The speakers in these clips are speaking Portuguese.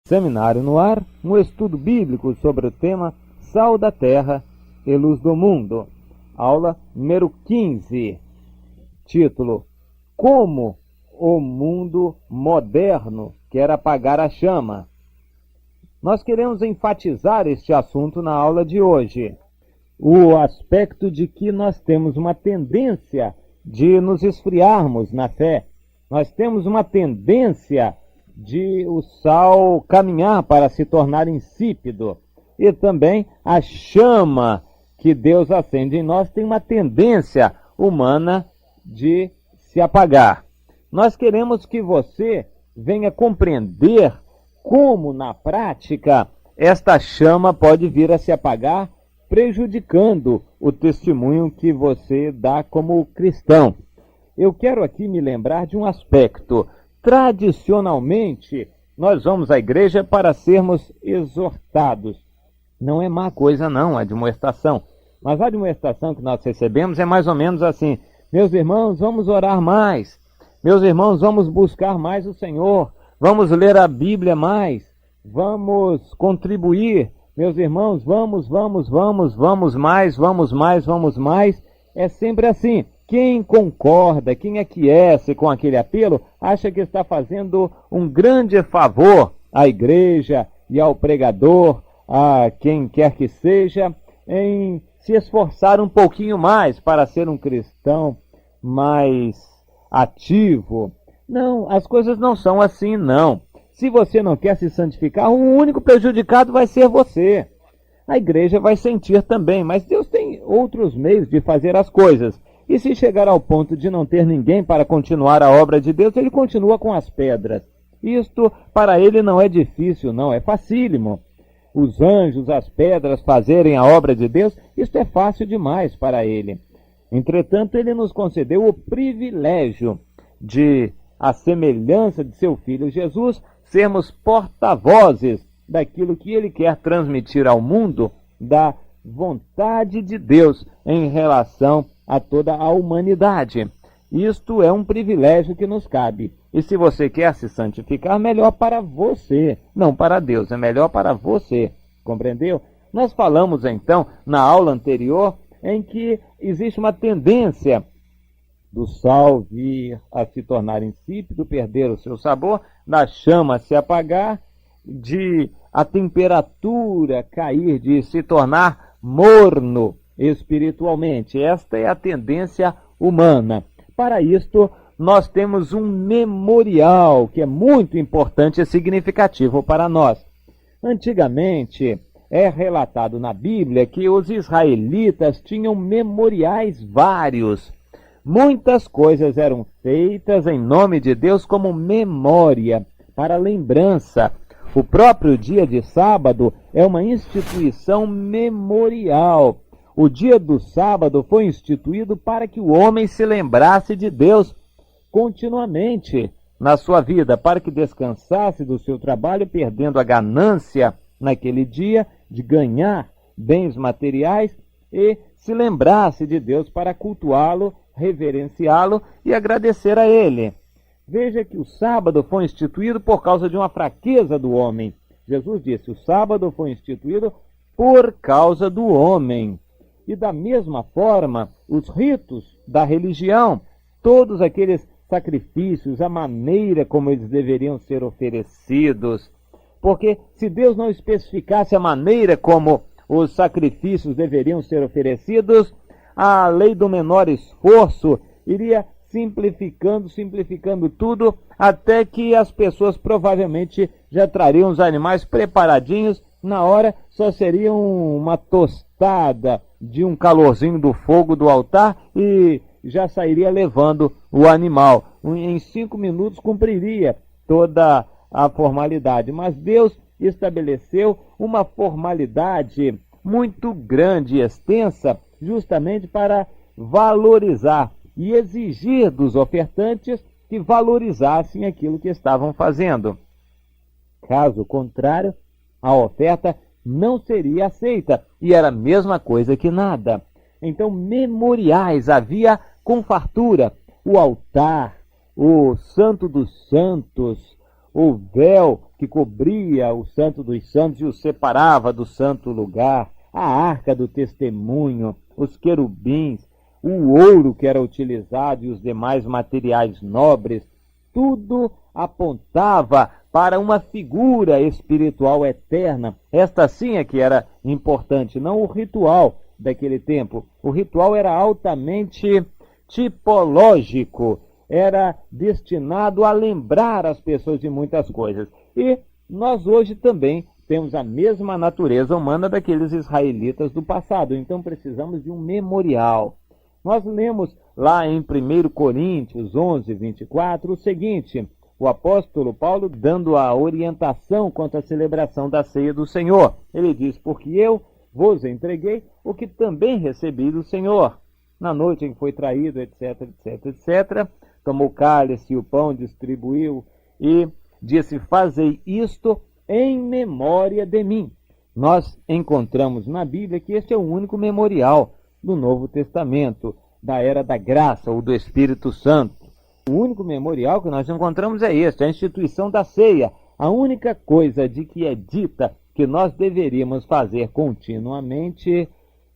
Seminário no ar, um estudo bíblico sobre o tema Sal da Terra e Luz do Mundo. Aula número 15. Título: Como o mundo moderno quer apagar a chama. Nós queremos enfatizar este assunto na aula de hoje. O aspecto de que nós temos uma tendência de nos esfriarmos na fé. Nós temos uma tendência de o sal caminhar para se tornar insípido. E também a chama que Deus acende em nós tem uma tendência humana de se apagar. Nós queremos que você venha compreender como, na prática, esta chama pode vir a se apagar, prejudicando o testemunho que você dá como cristão. Eu quero aqui me lembrar de um aspecto. Tradicionalmente, nós vamos à igreja para sermos exortados. Não é má coisa não, a admoestação. Mas a admoestação que nós recebemos é mais ou menos assim: meus irmãos, vamos orar mais. Meus irmãos, vamos buscar mais o Senhor. Vamos ler a Bíblia mais. Vamos contribuir. Meus irmãos, vamos mais. É sempre assim. Quem concorda, quem aquece com aquele apelo, acha que está fazendo um grande favor à igreja e ao pregador, a quem quer que seja, em se esforçar um pouquinho mais para ser um cristão mais ativo. Não, as coisas não são assim, não. Se você não quer se santificar, o único prejudicado vai ser você. A igreja vai sentir também, mas Deus tem outros meios de fazer as coisas. E se chegar ao ponto de não ter ninguém para continuar a obra de Deus, ele continua com as pedras. Isto, para ele, não é difícil, não, é facílimo. Os anjos, as pedras fazerem a obra de Deus, isto é fácil demais para ele. Entretanto, ele nos concedeu o privilégio de, à semelhança de seu Filho Jesus, sermos porta-vozes daquilo que ele quer transmitir ao mundo, da vontade de Deus em relação a toda a humanidade. Isto é um privilégio que nos cabe. E se você quer se santificar, melhor para você, não para Deus, é melhor para você. Compreendeu? Nós falamos então, na aula anterior, em que existe uma tendência do sal vir a se tornar insípido, perder o seu sabor, da chama se apagar, de a temperatura cair, de se tornar morno espiritualmente. Esta é a tendência humana. Para isto, nós temos um memorial que é muito importante e significativo para nós. Antigamente, é relatado na Bíblia que os israelitas tinham memoriais vários. Muitas coisas eram feitas em nome de Deus como memória, para lembrança. O próprio dia de sábado é uma instituição memorial. O dia do sábado foi instituído para que o homem se lembrasse de Deus continuamente na sua vida, para que descansasse do seu trabalho, perdendo a ganância naquele dia de ganhar bens materiais, e se lembrasse de Deus para cultuá-lo, reverenciá-lo e agradecer a Ele. Veja que o sábado foi instituído por causa de uma fraqueza do homem. Jesus disse: o sábado foi instituído por causa do homem. E da mesma forma, os ritos da religião, todos aqueles sacrifícios, a maneira como eles deveriam ser oferecidos. Porque se Deus não especificasse a maneira como os sacrifícios deveriam ser oferecidos, a lei do menor esforço iria simplificando tudo, até que as pessoas provavelmente já trariam os animais preparadinhos. Na hora só seriam uma tostada de um calorzinho do fogo do altar e já sairia levando o animal. Em 5 minutos cumpriria toda a formalidade. Mas Deus estabeleceu uma formalidade muito grande e extensa, justamente para valorizar e exigir dos ofertantes que valorizassem aquilo que estavam fazendo. Caso contrário, a oferta não seria aceita, e era a mesma coisa que nada. Então, memoriais havia com fartura. O altar, o Santo dos Santos, o véu que cobria o Santo dos Santos e o separava do santo lugar, a arca do testemunho, os querubins, o ouro que era utilizado e os demais materiais nobres, tudo apontava para uma figura espiritual eterna. Esta sim é que era importante, não o ritual daquele tempo. O ritual era altamente tipológico, era destinado a lembrar as pessoas de muitas coisas. E nós hoje também temos a mesma natureza humana daqueles israelitas do passado, então precisamos de um memorial. Nós lemos lá em 1 Coríntios 11, 24, o seguinte: o apóstolo Paulo dando a orientação quanto à celebração da ceia do Senhor. Ele diz: porque eu vos entreguei o que também recebi do Senhor. Na noite em que foi traído, etc, etc, etc, tomou o cálice e o pão, distribuiu e disse: fazei isto em memória de mim. Nós encontramos na Bíblia que este é o único memorial do Novo Testamento, da era da graça ou do Espírito Santo. O único memorial que nós encontramos é este, a instituição da ceia. A única coisa de que é dita que nós deveríamos fazer continuamente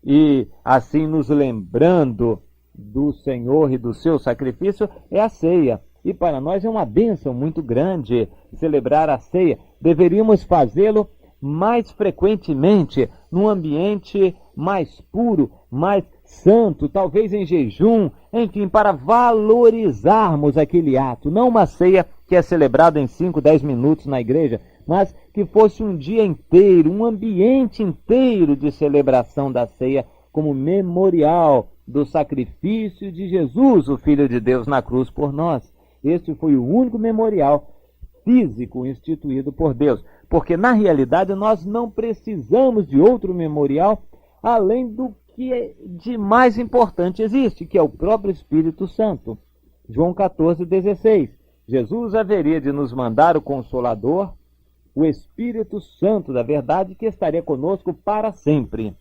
e assim nos lembrando do Senhor e do seu sacrifício é a ceia. E para nós é uma bênção muito grande celebrar a ceia. Deveríamos fazê-lo mais frequentemente, num ambiente mais puro, mais santo, talvez em jejum, enfim, para valorizarmos aquele ato. Não uma ceia que é celebrada em 5, 10 minutos na igreja, mas que fosse um dia inteiro, um ambiente inteiro de celebração da ceia como memorial do sacrifício de Jesus, o Filho de Deus, na cruz por nós. Este foi o único memorial físico instituído por Deus, porque na realidade nós não precisamos de outro memorial além do que de mais importante existe, que é o próprio Espírito Santo. João 14,16. Jesus haveria de nos mandar o Consolador, o Espírito Santo da verdade, que estaria conosco para sempre.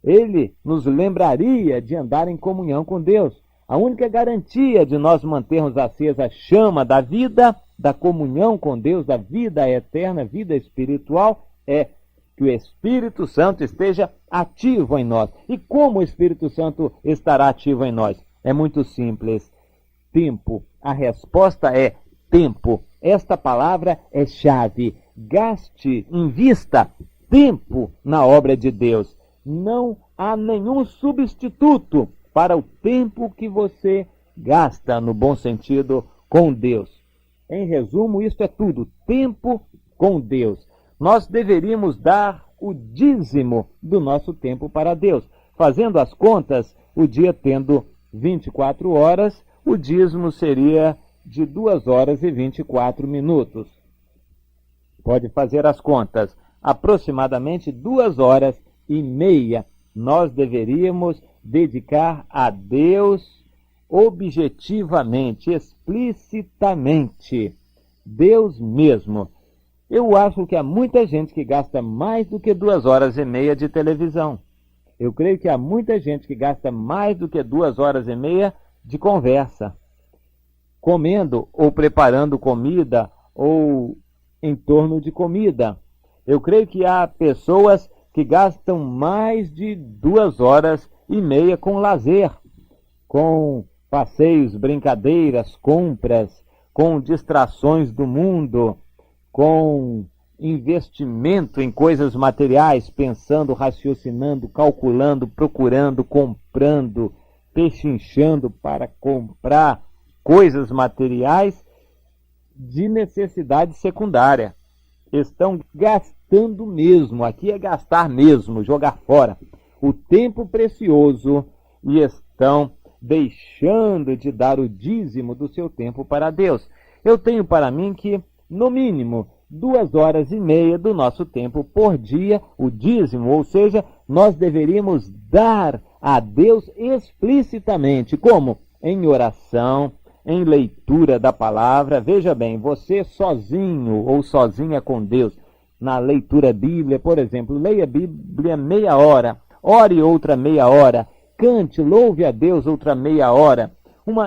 Ele nos lembraria de andar em comunhão com Deus. A única garantia de nós mantermos acesa a chama da vida, da comunhão com Deus, da vida eterna, vida espiritual, é que o Espírito Santo esteja ativo em nós. E como o Espírito Santo estará ativo em nós? É muito simples. Tempo. A resposta é tempo. Esta palavra é chave. Gaste, invista tempo na obra de Deus. Não há nenhum substituto para o tempo que você gasta, no bom sentido, com Deus. Em resumo, isto é tudo. Tempo com Deus. Nós deveríamos dar o dízimo do nosso tempo para Deus. Fazendo as contas, o dia tendo 24 horas, o dízimo seria de 2 horas e 24 minutos. Pode fazer as contas. Aproximadamente 2 horas e meia nós deveríamos dedicar a Deus objetivamente, explicitamente. Deus mesmo. Eu acho que há muita gente que gasta mais do que 2 horas e meia de televisão. Eu creio que há muita gente que gasta mais do que 2 horas e meia de conversa, comendo ou preparando comida ou em torno de comida. Eu creio que há pessoas que gastam mais de 2 horas e meia com lazer, com passeios, brincadeiras, compras, com distrações do mundo, com investimento em coisas materiais, pensando, raciocinando, calculando, procurando, comprando, pechinchando para comprar coisas materiais de necessidade secundária. Estão gastando mesmo, aqui é gastar mesmo, jogar fora o tempo precioso e estão deixando de dar o dízimo do seu tempo para Deus. Eu tenho para mim que, no mínimo, 2 horas e meia do nosso tempo por dia, o dízimo, ou seja, nós deveríamos dar a Deus explicitamente, como? Em oração, em leitura da palavra. Veja bem, você sozinho ou sozinha com Deus, na leitura bíblia, por exemplo, leia a Bíblia meia hora, ore outra meia hora, cante, louve a Deus outra meia hora,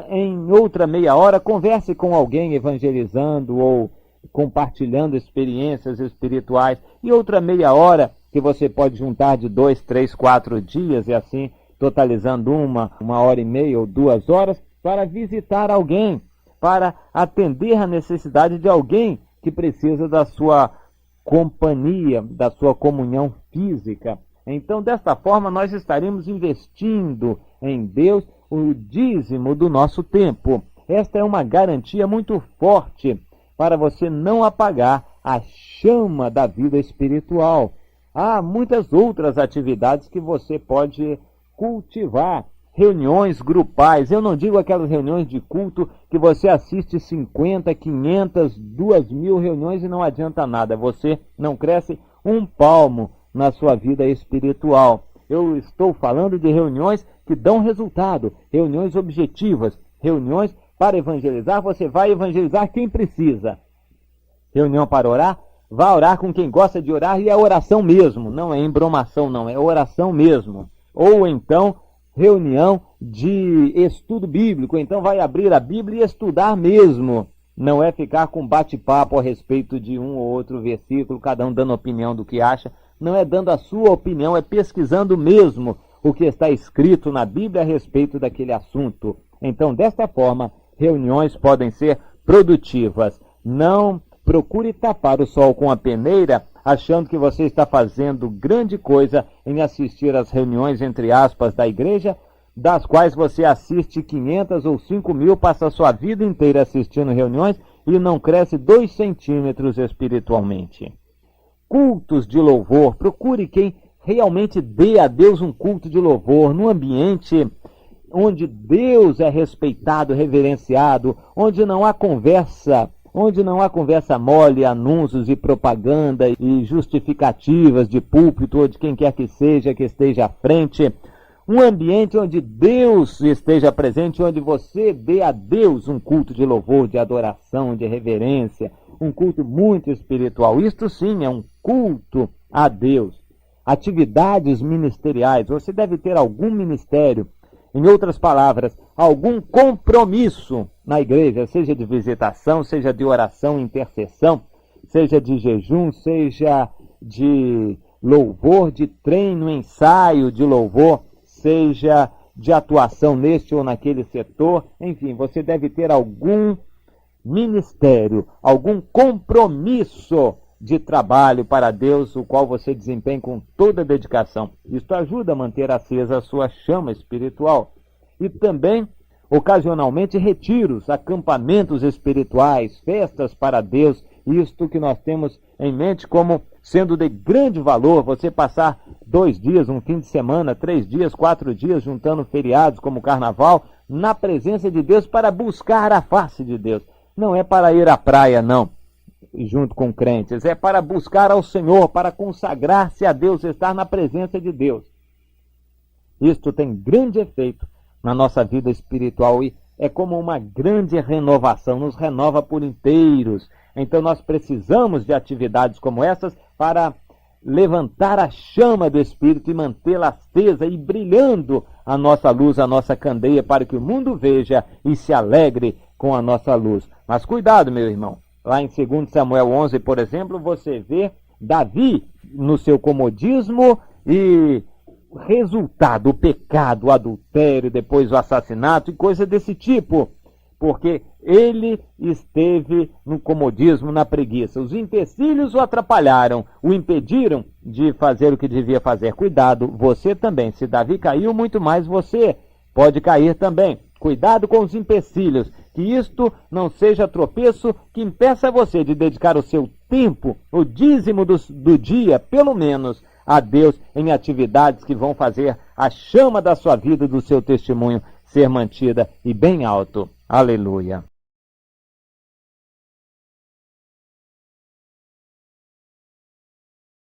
em outra meia hora converse com alguém evangelizando ou compartilhando experiências espirituais, e outra meia hora que você pode juntar de 2, 3, 4 dias, e assim totalizando uma hora e meia ou 2 horas, para visitar alguém, para atender a necessidade de alguém que precisa da sua companhia, da sua comunhão física. Então, desta forma, nós estaremos investindo em Deus o dízimo do nosso tempo. Esta é uma garantia muito forte para você não apagar a chama da vida espiritual. Há muitas outras atividades que você pode cultivar. Reuniões grupais, eu não digo aquelas reuniões de culto que você assiste 50, 500, 2.000 reuniões e não adianta nada. Você não cresce um palmo na sua vida espiritual. Eu estou falando de reuniões que dão resultado, reuniões objetivas, reuniões para evangelizar. Você vai evangelizar quem precisa. Reunião para orar, vá orar com quem gosta de orar, e é oração mesmo, não é embromação, não, é oração mesmo. Ou então, reunião de estudo bíblico, então vai abrir a Bíblia e estudar mesmo. Não é ficar com bate-papo a respeito de um ou outro versículo, cada um dando opinião do que acha. Não é dando a sua opinião, é pesquisando mesmo o que está escrito na Bíblia a respeito daquele assunto. Então, desta forma, reuniões podem ser produtivas. Não procure tapar o sol com a peneira, achando que você está fazendo grande coisa em assistir às reuniões, entre aspas, da igreja, das quais você assiste 500 ou 5.000, passa a sua vida inteira assistindo reuniões e não cresce 2 centímetros espiritualmente. Cultos de louvor, procure quem realmente dê a Deus um culto de louvor, num ambiente onde Deus é respeitado, reverenciado, onde não há conversa mole, anúncios e propaganda e justificativas de púlpito ou de quem quer que seja que esteja à frente. Um ambiente onde Deus esteja presente, onde você dê a Deus um culto de louvor, de adoração, de reverência, um culto muito espiritual. Isto sim é um culto a Deus. Atividades ministeriais, você deve ter algum ministério, em outras palavras, algum compromisso na igreja, seja de visitação, seja de oração, intercessão, seja de jejum, seja de louvor, de treino, ensaio de louvor, seja de atuação neste ou naquele setor. Enfim, você deve ter algum ministério, algum compromisso de trabalho para Deus, o qual você desempenha com toda a dedicação. Isto ajuda a manter acesa a sua chama espiritual. E também, ocasionalmente, retiros, acampamentos espirituais, festas para Deus, isto que nós temos em mente como sendo de grande valor, você passar 2 dias, um fim de semana, 3 dias, 4 dias, juntando feriados como o carnaval, na presença de Deus para buscar a face de Deus. Não é para ir à praia, não, junto com crentes, é para buscar ao Senhor, para consagrar-se a Deus, estar na presença de Deus. Isto tem grande efeito na nossa vida espiritual e é como uma grande renovação, nos renova por inteiros. Então nós precisamos de atividades como essas para levantar a chama do Espírito e mantê-la acesa e brilhando a nossa luz, a nossa candeia, para que o mundo veja e se alegre com a nossa luz. Mas cuidado, meu irmão. Lá em 2 Samuel 11, por exemplo, você vê Davi no seu comodismo e resultado, o pecado, o adultério, depois o assassinato e coisa desse tipo. Porque ele esteve no comodismo, na preguiça. Os empecilhos o atrapalharam, o impediram de fazer o que devia fazer. Cuidado, você também. Se Davi caiu, muito mais você pode cair também. Cuidado com os empecilhos, que isto não seja tropeço que impeça você de dedicar o seu tempo, o dízimo do dia, pelo menos, a Deus em atividades que vão fazer a chama da sua vida, do seu testemunho, ser mantida e bem alto. Aleluia.